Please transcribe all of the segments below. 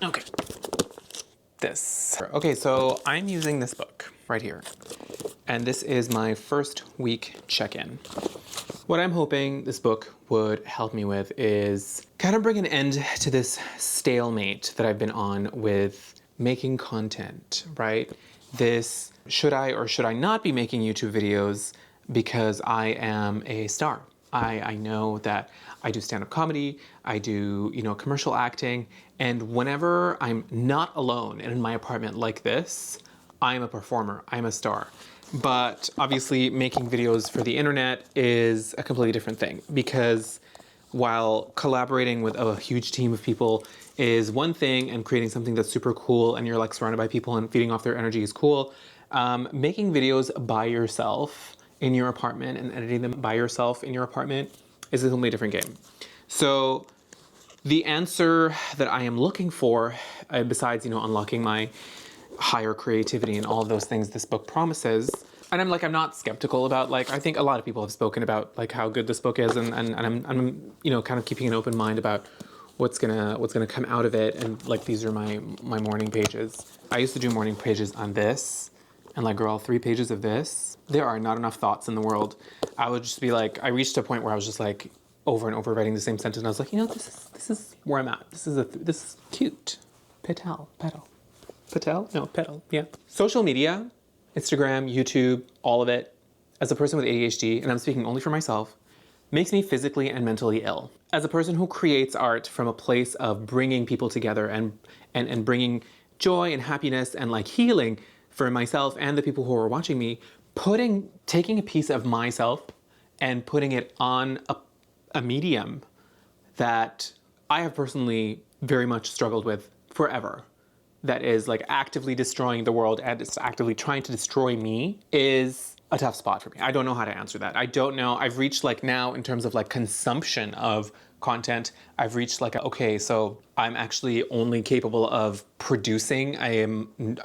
Okay. This. Okay, so I'm using this book right here. And this is my first week check-in. What I'm hoping this book would help me with is kind of bring an end to this stalemate that I've been on with making content, right? This should I or should I not be making YouTube videos because I am a star. I know that I do stand-up comedy, I do, commercial acting, and whenever I'm not alone in my apartment like this, I'm a performer, I'm a star. But obviously making videos for the internet is a completely different thing, because while collaborating with a huge team of people is one thing and creating something that's super cool and you're like surrounded by people and feeding off their energy is cool, making videos by yourself in your apartment and editing them by yourself in your apartment is a completely different game. So the answer that I am looking for, besides, unlocking my higher creativity and all of those things this book promises, and I'm not skeptical about, I think a lot of people have spoken about how good this book is, and I'm kind of keeping an open mind about what's gonna come out of it. And these are my morning pages. I used to do morning pages on this, and girl, 3 pages of this, there are not enough thoughts in the world. I would just be I reached a point where I was just over and over writing the same sentence, and I was this is where I'm at. This is cute. Petal. Patel? No, Petal, yeah. Social media, Instagram, YouTube, all of it, as a person with ADHD, and I'm speaking only for myself, makes me physically and mentally ill. As a person who creates art from a place of bringing people together and bringing joy and happiness and healing for myself and the people who are watching me, taking a piece of myself and putting it on a medium that I have personally very much struggled with forever, that is actively destroying the world and it's actively trying to destroy me, is a tough spot for me. I don't know how to answer that. I don't know. I've reached now in terms of consumption of content, I've reached okay, so I'm actually only capable of producing. I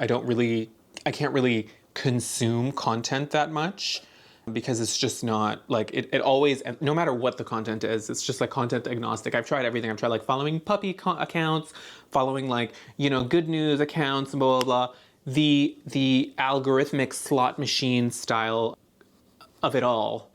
can't really consume content that much, because it's just not it always, no matter what the content is, it's just content agnostic. I've tried everything. I've tried following puppy accounts, following good news accounts, and blah blah blah. The algorithmic slot machine style of it all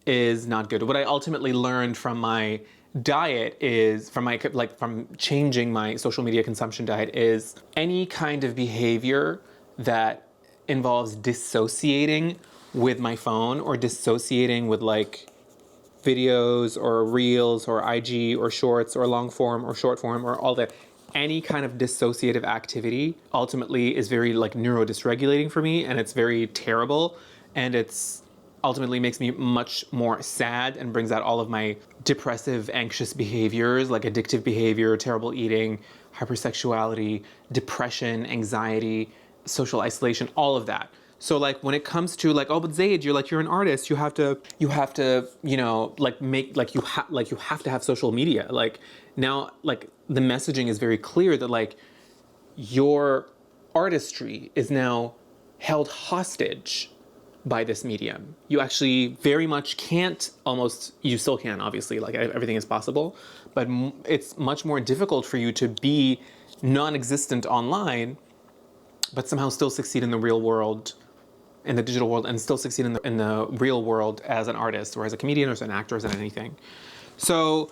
is not good. What I ultimately learned from my diet is, from changing my social media consumption diet, is any kind of behavior that involves dissociating with my phone or dissociating with videos or reels or IG or shorts or long form or short form or all that. Any kind of dissociative activity ultimately is very neurodysregulating for me, and it's very terrible, and it's ultimately makes me much more sad and brings out all of my depressive, anxious behaviors, addictive behavior, terrible eating, hypersexuality, depression, anxiety, social isolation, all of that. So when it comes to oh, but Zaid, you're an artist. You have to make you have to have social media. Now the messaging is very clear that your artistry is now held hostage by this medium. You actually very much can't, you still can, obviously, everything is possible, but it's much more difficult for you to be non-existent online, but somehow still succeed in the real world, in the digital world, and still succeed in the real world as an artist or as a comedian or as an actor or as anything. So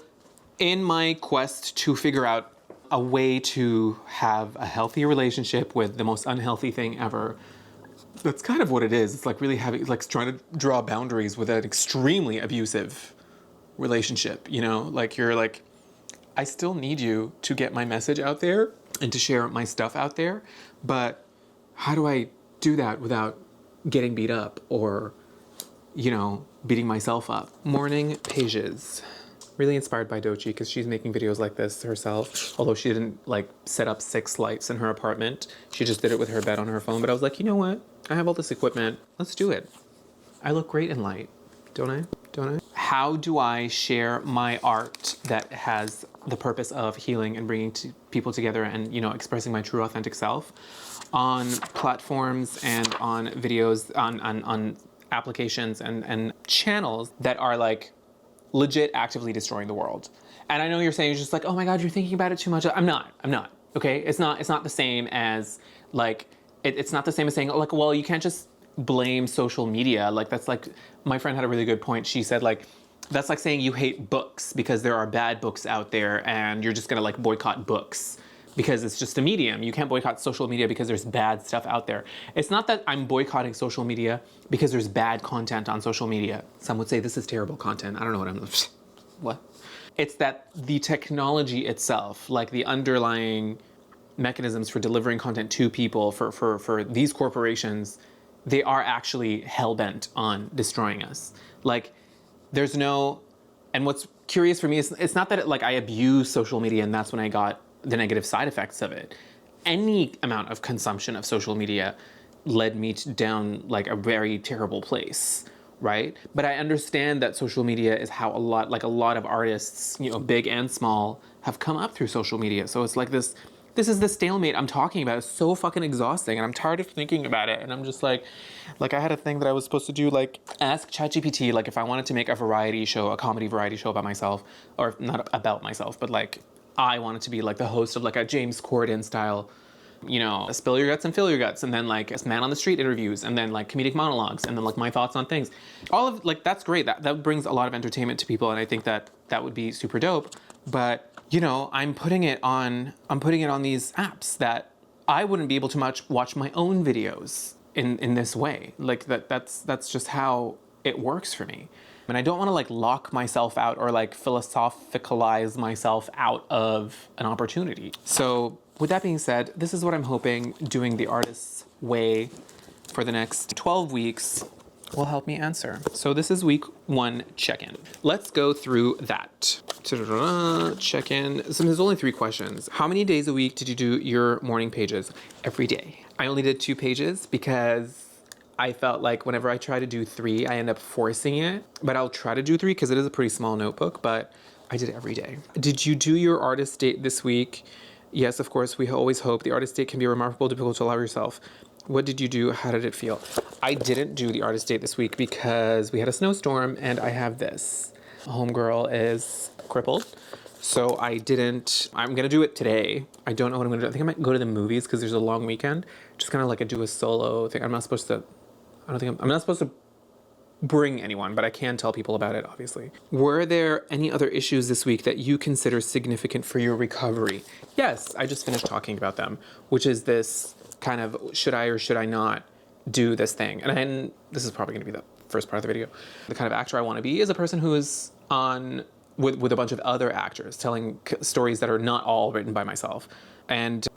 in my quest to figure out a way to have a healthy relationship with the most unhealthy thing ever, that's kind of what it is. It's really having, trying to draw boundaries with an extremely abusive relationship, you're I still need you to get my message out there and to share my stuff out there, but how do I do that without getting beat up or, beating myself up? Morning pages. Really inspired by Doechii, because she's making videos like this herself, although she didn't set up 6 lights in her apartment. She just did it with her bed on her phone. But I was you know what? I have all this equipment. Let's do it. I look great in light, don't I? How do I share my art that has the purpose of healing and bringing people together and, expressing my true authentic self on platforms and on videos, on applications and channels that are legit actively destroying the world? And I know you're saying, you're just oh my God, you're thinking about it too much. I'm not. Okay, it's not the same as like it's not the same as saying like, well, you can't just blame social media. Like that's like my friend had a really good point. She said like that's like saying you hate books because there are bad books out there and you're just gonna like boycott books because it's just a medium. You can't boycott social media because there's bad stuff out there. It's not that I'm boycotting social media because there's bad content on social media. Some would say this is terrible content. I don't know what I'm what? It's that the technology itself, like the underlying mechanisms for delivering content to people for these corporations, they are actually hell-bent on destroying us. Like there's no, and what's curious for me is it's not that like I abuse social media and that's when I got the negative side effects of it. Any amount of consumption of social media led me down like a very terrible place, right? But I understand that social media is how a lot of artists, you know, big and small, have come up through social media. So it's like this is the stalemate I'm talking about. It's so fucking exhausting and I'm tired of thinking about it. And I'm just like I had a thing that I was supposed to do, like ask ChatGPT, like if I wanted to make a variety show, a comedy variety show about myself, or not about myself, but like I wanted to be like the host of like a James Corden style, you know, spill your guts and fill your guts, and then like man on the street interviews, and then like comedic monologues, and then like my thoughts on things. All of like that's great. That brings a lot of entertainment to people, and I think that would be super dope. But you know, I'm putting it on these apps that I wouldn't be able to watch my own videos in this way. Like that's just how it works for me. And I don't want to like lock myself out or like philosophicalize myself out of an opportunity. So with that being said, this is what I'm hoping doing the artist's way for the next 12 weeks will help me answer. So this is week 1 check-in. Let's go through that. Check-in. So there's only 3 questions. How many days a week did you do your morning pages? Every day. I only did 2 pages because I felt like whenever I try to do 3, I end up forcing it. But I'll try to do 3 because it is a pretty small notebook, but I did it every day. Did you do your artist date this week? Yes, of course. We always hope the artist date can be remarkable, difficult to allow yourself. What did you do? How did it feel? I didn't do the artist date this week because we had a snowstorm and I have this. Homegirl is crippled. So I didn't. I'm going to do it today. I don't know what I'm going to do. I think I might go to the movies because there's a long weekend. Just kind of like do a solo thing. I'm not supposed to bring anyone, but I can tell people about it, obviously. Were there any other issues this week that you consider significant for your recovery? Yes, I just finished talking about them, which is this kind of should I or should I not do this thing? And this is probably going to be the first part of the video. The kind of actor I want to be is a person who is on with a bunch of other actors telling stories that are not all written by myself. And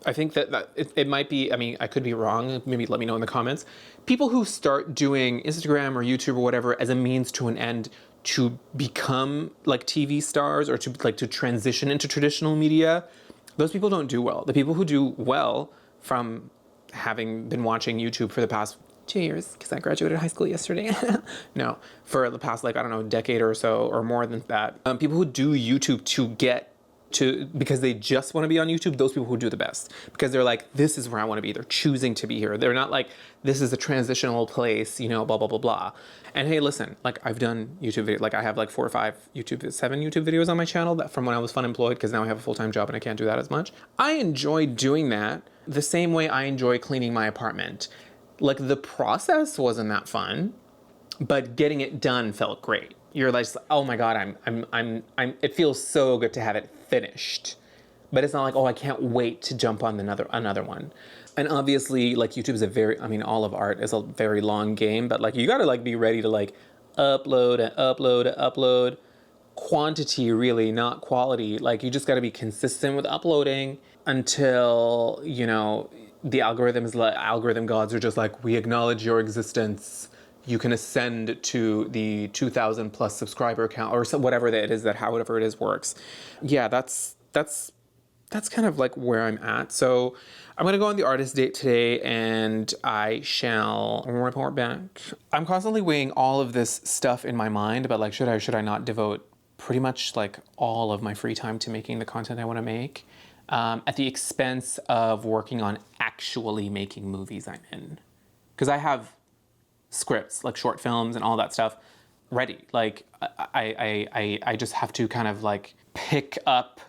I think that it might be, I mean, I could be wrong, maybe let me know in the comments. People who start doing Instagram or YouTube or whatever as a means to an end to become like TV stars or to transition into traditional media, those people don't do well. The people who do well from having been watching YouTube for the past 2 years, because I graduated high school yesterday. No, for the past like, I don't know, decade or so or more than that. People who do YouTube because they just want to be on YouTube, those people who do the best. Because they're like, this is where I want to be. They're choosing to be here. They're not like, this is a transitional place, you know, blah, blah, blah, blah. And hey, listen, like I've done YouTube videos. Like I have like 7 YouTube videos on my channel that from when I was fun employed, because now I have a full-time job and I can't do that as much. I enjoy doing that the same way I enjoy cleaning my apartment. Like the process wasn't that fun, but getting it done felt great. You're like, oh my God, it feels so good to have it finished. But it's not like, oh, I can't wait to jump on another one. And obviously, like YouTube is all of art is a very long game, but like you gotta like be ready to like upload and upload and upload. Quantity really, not quality. Like you just gotta be consistent with uploading until, you know, the algorithm gods are just like, we acknowledge your existence. You can ascend to the 2,000 plus subscriber count or whatever it is however it is works. Yeah, that's kind of like where I'm at. So I'm gonna go on the artist date today and I shall report back. I'm constantly weighing all of this stuff in my mind about like, should I or should I not devote pretty much like all of my free time to making the content I wanna make at the expense of working on actually making movies I'm in. Because I have scripts, like short films and all that stuff ready. Like I just have to kind of like pick up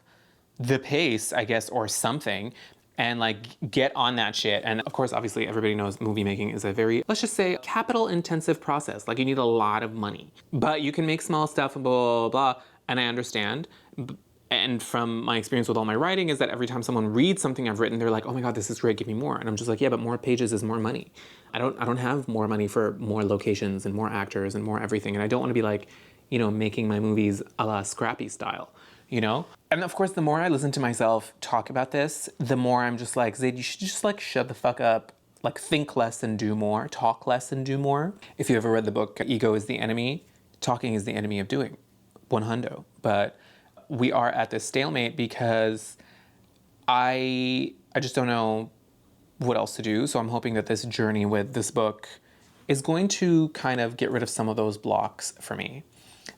the pace, I guess, or something, and like get on that shit. And of course, obviously, everybody knows movie making is a very, let's just say, capital intensive process. Like you need a lot of money, but you can make small stuff and blah, blah, blah. And I understand. And from my experience with all my writing is that every time someone reads something I've written, they're like, oh my God, this is great, give me more. And I'm just like, yeah, but more pages is more money. I don't have more money for more locations and more actors and more everything. And I don't want to be like, you know, making my movies a la Scrappy style, you know? And of course, the more I listen to myself talk about this, the more I'm just like, Zayd, you should just like shut the fuck up. Like think less and do more, talk less and do more. If you ever read the book, Ego is the Enemy, talking is the enemy of doing, 100. But we are at this stalemate because I just don't know what else to do. So I'm hoping that this journey with this book is going to kind of get rid of some of those blocks for me.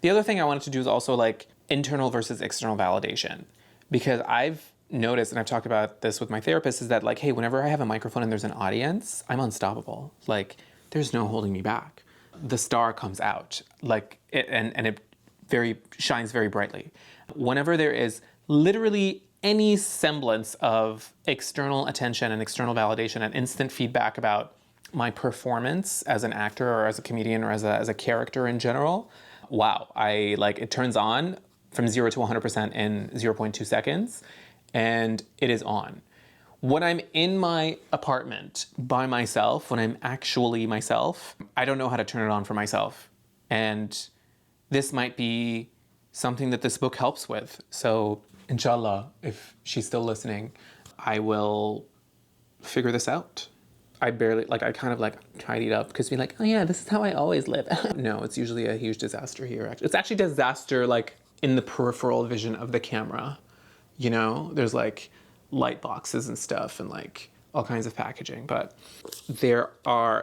The other thing I wanted to do is also like internal versus external validation, because I've noticed, and I've talked about this with my therapist, is that like, hey, whenever I have a microphone and there's an audience, I'm unstoppable. Like there's no holding me back. The star comes out like it, and it very shines very brightly. Whenever there is literally any semblance of external attention and external validation and instant feedback about my performance as an actor or as a comedian or as a character in general, wow, I like it turns on from 0 to 100% in 0.2 seconds, and it is on. When I'm in my apartment by myself, when I'm actually myself, I don't know how to turn it on for myself. And this might be something that this book helps with. So inshallah, if she's still listening, I will figure this out. I kind of like tidied up because be like, oh yeah, this is how I always live. No, it's usually a huge disaster here. It's actually disaster like in the peripheral vision of the camera. You know, there's like light boxes and stuff and like all kinds of packaging. But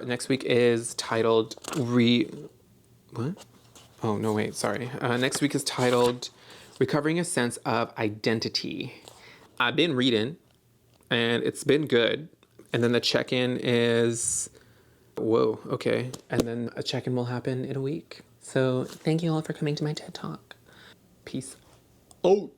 next week is titled what? Oh, no, wait, sorry. Next week is titled Recovering a Sense of Identity. I've been reading, and it's been good. And then the check-in is, whoa, okay. And then a check-in will happen in a week. So thank you all for coming to my TED Talk. Peace out.